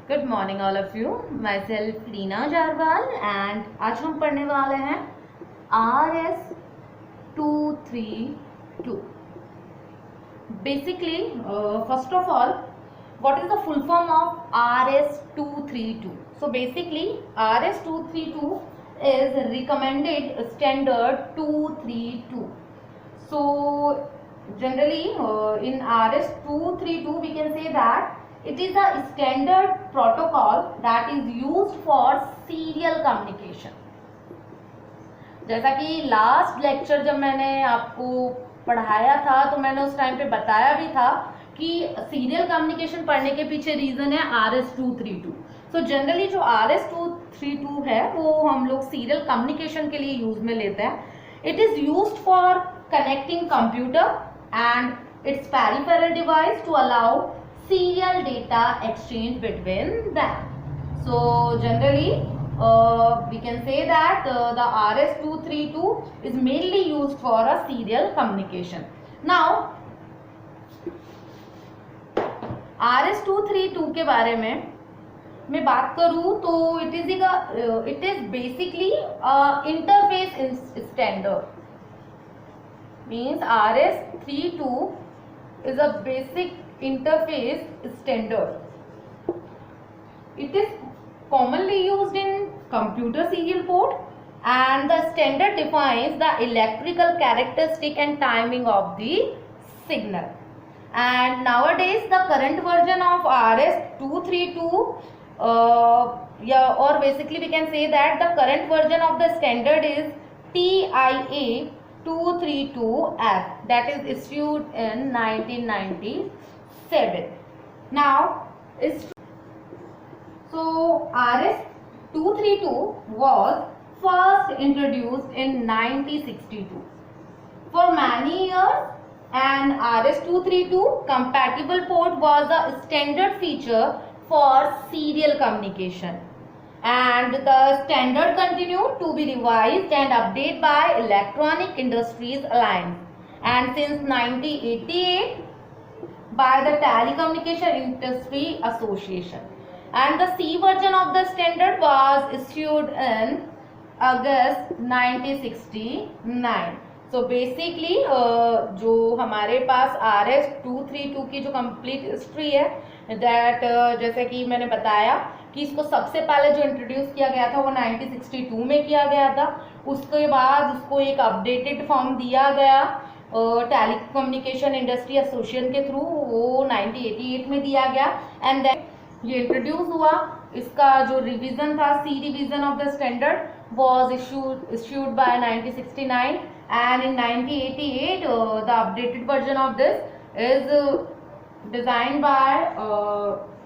Good morning all of you. My self Leena Jarwal and आज हम पढ़ने वाले हैं RS-232। Basically first of all what is the full form of RS-232? So basically RS-232 is recommended standard 232. So generally in RS-232 we can say that it is a standard protocol that is used for serial communication. जैसा कि last lecture जब मैंने आपको पढ़ाया था तो मैंने उस टाइम पे बताया भी था कि सीरियल कम्युनिकेशन पढ़ने के पीछे रीजन है RS-232। सो जनरली जो RS-232 है वो हम लोग सीरियल कम्युनिकेशन के लिए यूज में लेते हैं। It is used for connecting computer and its peripheral device to allow serial data exchange between them. So generally we can say that the RS-232 is mainly used for a serial communication. Now RS-232 के बारे में मैं बात करूं तो it is basically interface standard. Means RS-32 is a basic interface standard. It is commonly used in computer serial port and the standard defines the electrical characteristic and timing of the signal. And nowadays the current version of RS-232 or basically we can say that the current version of the standard is TIA 232F, that is issued in 1997. Now so RS-232 was first introduced in 1962. For many years an RS-232 compatible port was a standard feature for serial communication, and the standard continued to be revised and updated by Electronic Industries Alliance, and since 1988 by the Telecommunication Industry Association, and the C version of the standard was issued in August 1969. So basically जो हमारे पास RS-232 की जो complete history है that जैसे कि मैंने बताया कि इसको सबसे पहले जो इंट्रोड्यूस किया गया था वो 1962 में किया गया था। उसके बाद उसको एक अपडेटेड फॉर्म दिया गया टेलीकम्युनिकेशन इंडस्ट्री एसोसिएशन के थ्रू, वो 1988 में दिया गया एंड देन ये इंट्रोड्यूस हुआ। इसका जो रिवीजन था C revision of the standard was issued by 1969 and in 1988 the updated version of this is designed by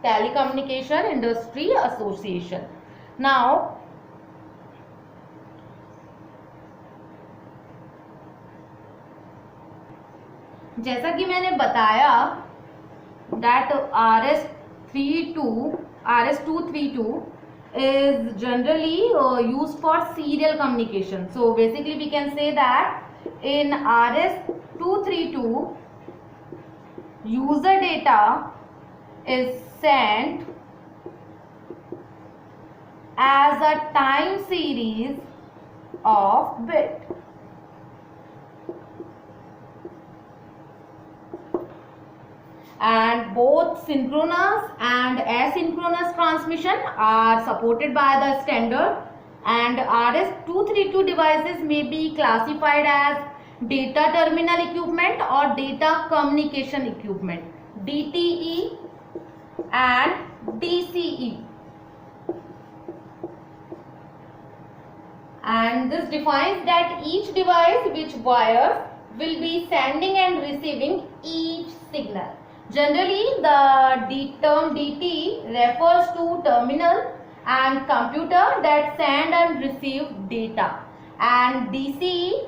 Telecommunication Industry Association. Now जैसा कि मैंने बताया that RS-232 is generally used for serial communication. So basically we can say that in RS-232 user data is sent as a time series of bit. And both synchronous and asynchronous transmission are supported by the standard, and RS-232 devices may be classified as data terminal equipment or data communication equipment, DTE and DCE, and this defines that each device which wires will be sending and receiving each signal. Generally, the term DT refers to terminal and computer that send and receive data, and DCE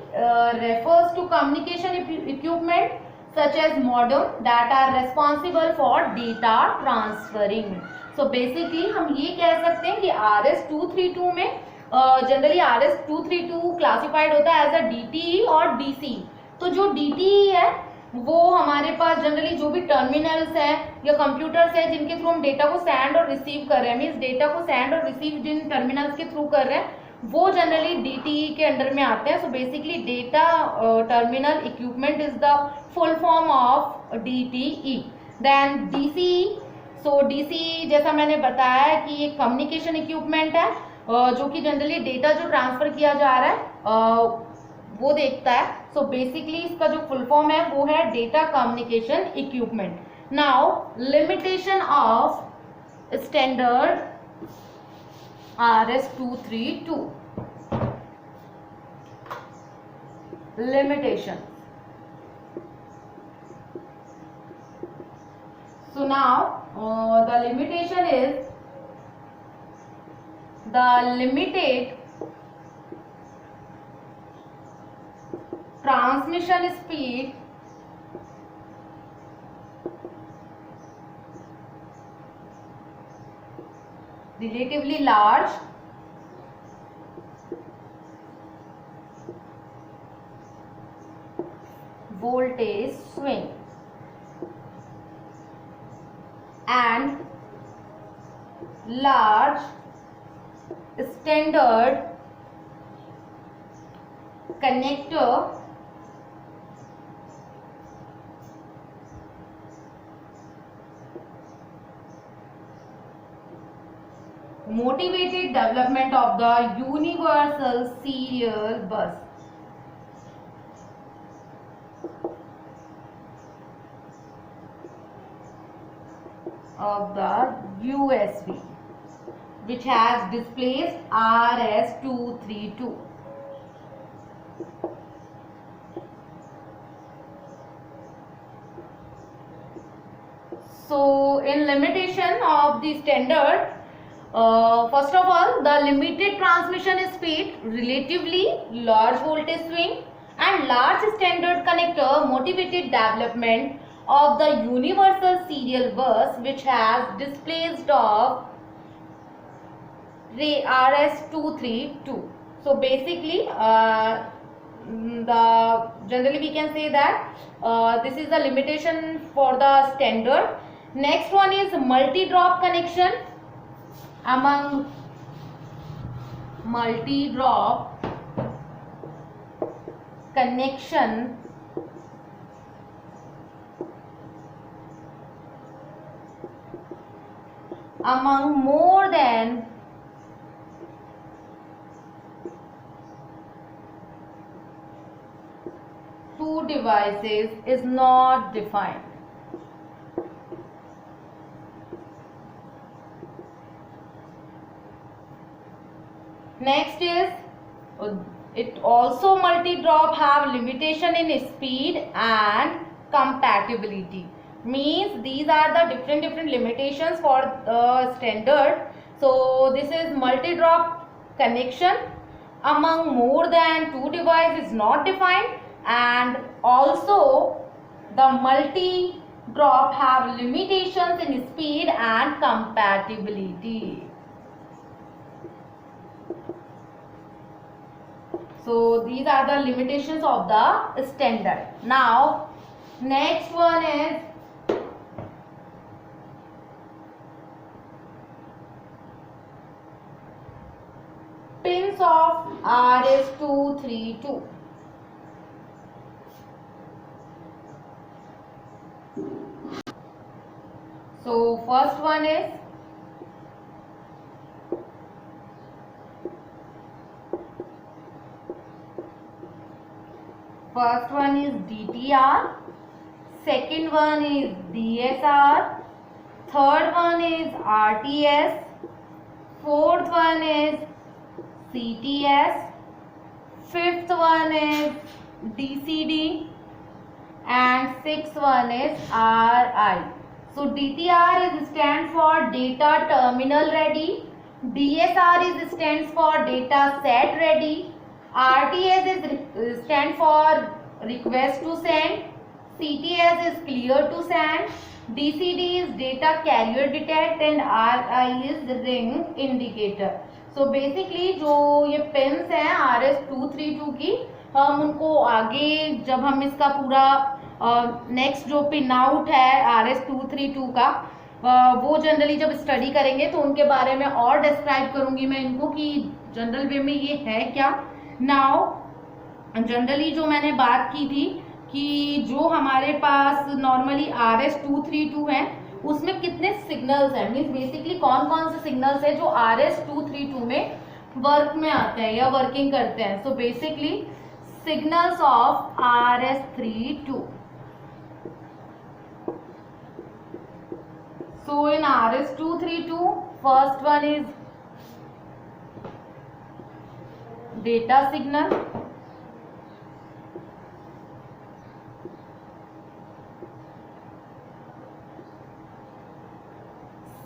refers to communication equipment such as modem that are responsible for data transferring. So basically हम ये कह सकते हैं कि RS-232 में generally RS-232 classified होता है as a DTE और DCE। तो जो DTE है वो हमारे पास जनरली जो भी टर्मिनल्स हैं या कंप्यूटर्स हैं जिनके थ्रू हम डेटा को सेंड और रिसीव कर रहे हैं, मीन्स डेटा को सेंड और रिसीव जिन टर्मिनल्स के थ्रू कर रहे हैं वो जनरली DTE के अंडर में आते हैं. So basically data terminal equipment is the full form of DTE. Then DCE. So DCE जैसा मैंने बताया कि ये कम्युनिकेशन इक्विपमेंट है जो कि जनरली डेटा जो ट्रांसफर किया जा रहा है वो देखता है. सो बेसिकली इसका जो फुल फॉर्म है वो है data communication equipment. Now limitation of standard RS-232. Limitation. So now the limitation is the limited transmission speed relatively large voltage swing and large standard connector motivated development of the universal serial bus. Of the USB which has displaced RS-232. So in limitation of the standard, first of all, the limited transmission speed, relatively large voltage swing and large standard connector motivated development of the universal serial bus which has displaced of RS-232. So basically generally we can say that this is the limitation for the standard. Next one is multi-drop connection. Among multi-drop connection among more than two devices is not defined. Next is it also multi-drop have limitation in speed and compatibility. Means these are the different limitations for the standard. So this is multi-drop connection among more than two devices is not defined, and also the multi-drop have limitations in speed and compatibility. So these are the limitations of the standard. Now next one is pins of RS-232. So first one is DTR, second one is DSR, third one is RTS, fourth one is CTS, fifth one is DCD, and sixth one is RI. So DTR is stands for data terminal ready, DSR is stands for data set ready, RTS is stand for request to send, CTS is clear to send, DCD is data carrier detect, and RI is ring indicator. So basically जो ये pins हैं RS-232 की, हम उनको आगे जब हम इसका पूरा नेक्स्ट जो पिन आउट है RS232 का, वो जनरली जब स्टडी करेंगे तो उनके बारे में और डिस्क्राइब करूंगी मैं इनको कि जनरल वे में ये है क्या। नाउ जनरली जो मैंने बात की थी कि जो हमारे पास नॉर्मली RS232 है उसमें कितने सिग्नल्स हैं, मीन्स बेसिकली कौन कौन से सिग्नल्स है जो RS232 में वर्क में आते हैं या वर्किंग करते हैं। So basically signals of RS32. So in RS232, first one is data signal.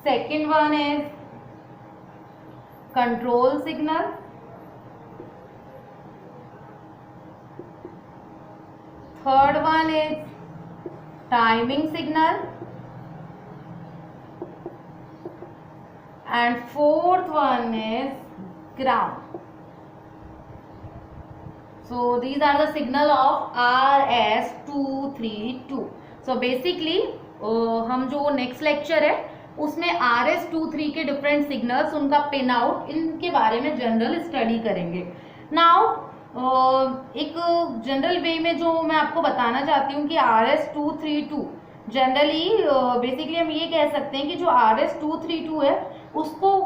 Second one is control signal. Third one is timing signal. And fourth one is ground. So these are the signal of RS232. So basically हम जो next lecture है उसमें RS23 के different signals, उनका pin out, इनके बारे में general study करेंगे। नाउ एक जनरल वे में जो मैं आपको बताना चाहती हूँ कि RS232 जनरली बेसिकली हम ये कह सकते हैं कि जो RS232 है उसको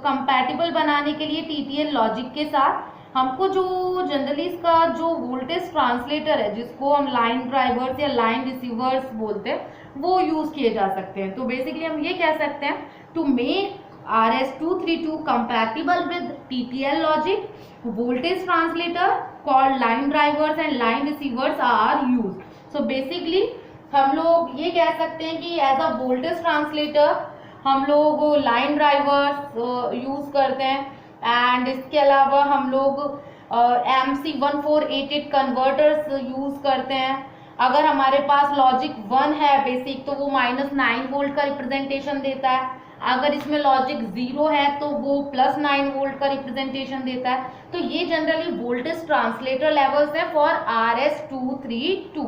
कंपैटिबल बनाने के लिए TTL लॉजिक के साथ हमको जो जनरली इसका जो वोल्टेज ट्रांसलेटर है जिसको हम लाइन ड्राइवर्स या लाइन रिसीवर्स बोलते हैं वो यूज किए जा सकते हैं। तो बेसिकली हम ये कह सकते हैं to make RS232 compatible with TTL logic, voltage translator called line drivers and line receivers are used. So basically हम लोग ये कह सकते हैं कि एज अ वोल्टेज ट्रांसलेटर हम लोग लाइन ड्राइवर्स यूज करते हैं, एंड इसके अलावा हम लोग MC1488 कन्वर्टर्स यूज करते हैं। अगर हमारे पास लॉजिक 1 है बेसिक तो वो -9 वोल्ट का रिप्रेजेंटेशन देता है, अगर इसमें लॉजिक 0 है तो वो +9 वोल्ट का रिप्रेजेंटेशन देता है। तो ये जनरली वोल्टेज ट्रांसलेटर लेवल्स है फॉर RS232।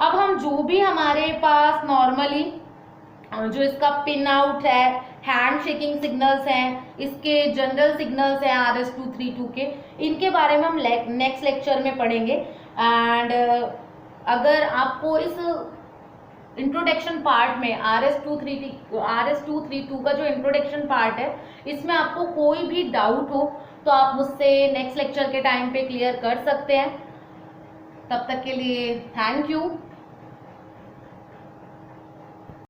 अब हम जो भी हमारे पास नॉर्मली जो इसका पिन आउट है, हैंड शेकिंग सिग्नल्स हैं, इसके जनरल सिग्नल्स हैं RS232 के, इनके बारे में हम नेक्स्ट लेक्चर में पढ़ेंगे। एंड अगर आपको इस इंट्रोडक्शन पार्ट में RS232 का जो इंट्रोडक्शन पार्ट है इसमें आपको कोई भी डाउट हो तो आप मुझसे नेक्स्ट लेक्चर के टाइम पे क्लियर कर सकते हैं। तब तक के लिए थैंक यू।